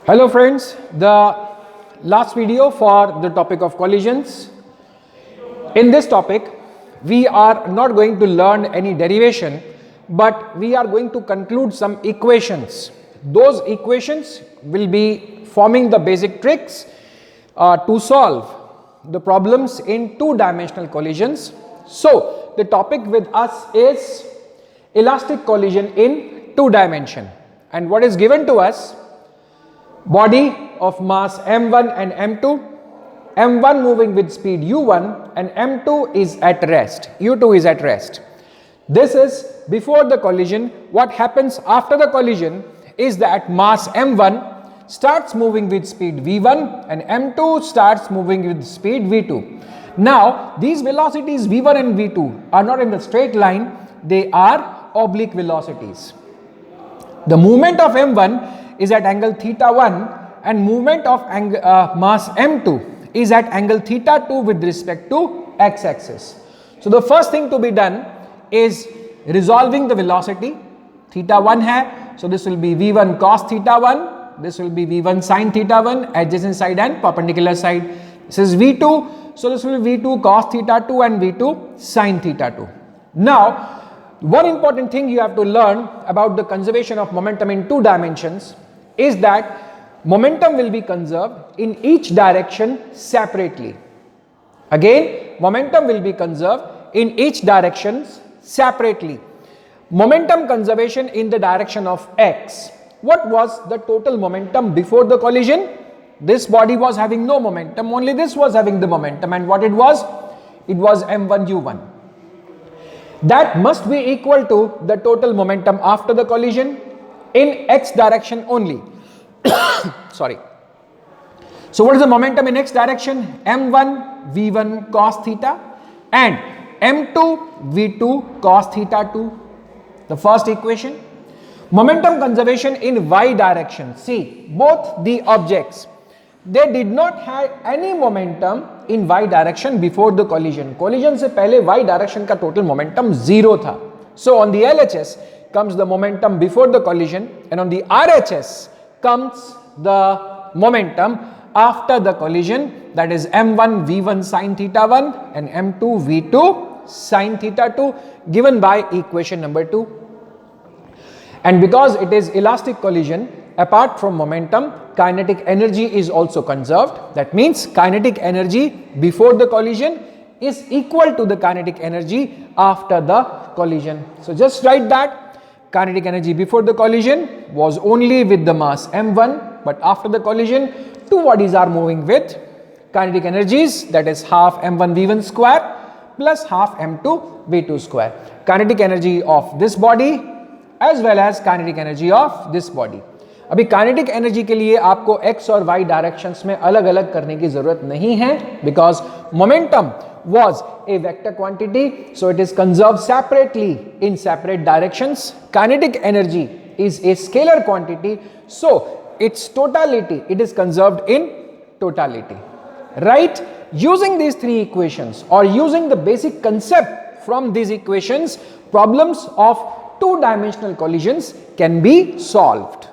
Hello friends, the last video for the topic of collisions. In this topic, we are not going to learn any derivation, but we are going to conclude some equations. Those equations will be forming the basic tricks to solve the problems in two-dimensional collisions. So, the topic with us is elastic collision in two dimension, and what is given to us: body of mass m1 and m2, m1 moving with speed u1 and m2 is at rest, u2 is at rest. This is before the collision. What happens after the collision is that mass m1 starts moving with speed v1 and m2 starts moving with speed v2. Now these velocities v1 and v2 are not in the straight line, they are oblique velocities. The movement of m1 is at angle theta 1 and movement of mass m2 is at angle theta 2 with respect to x-axis. So the first thing to be done is resolving the velocity. Theta 1 hai, so this will be v1 cos theta 1, this will be v1 sin theta 1, adjacent side and perpendicular side. This is v2, so this will be v2 cos theta 2 and v2 sin theta 2. Now one important thing you have to learn about the conservation of momentum in two dimensions is that momentum will be conserved in each direction separately. Again, momentum will be conserved in each direction separately. Momentum conservation in the direction of x. What was the total momentum before the collision? This body was having no momentum, only this was having the momentum, and what it was? It was m1 u1. That must be equal to the total momentum after the collision in x direction only. Sorry. So what is the momentum in x direction? m1 v1 cos theta and m2 v2 cos theta 2. The first equation. Momentum conservation in y direction. See, both the objects, they did not have any momentum in y direction before the collision. Collision से पहले y direction का total momentum 0 था. So on the LHS comes the momentum before the collision, and on the RHS comes the momentum after the collision, that is m1 v1 sin theta 1 and m2 v2 sin theta 2, given by equation number 2. And because it is elastic collision, apart from momentum, kinetic energy is also conserved. That means kinetic energy before the collision is equal to the kinetic energy after the collision. So just write that kinetic energy before the collision was only with the mass m1, but after the collision two bodies are moving with kinetic energies, that is half m1 v1 square plus half m2 v2 square. Kinetic energy of this body as well as kinetic energy of this body. अभी kinetic energy के लिए आपको x और y directions में अलग अलग करने की जरूरत नहीं है, because momentum was a vector quantity, so it is conserved separately in separate directions. Kinetic energy is a scalar quantity, so its totality, it is conserved in totality. Right? Using these three equations or using the basic concept from these equations, problems of two-dimensional collisions can be solved.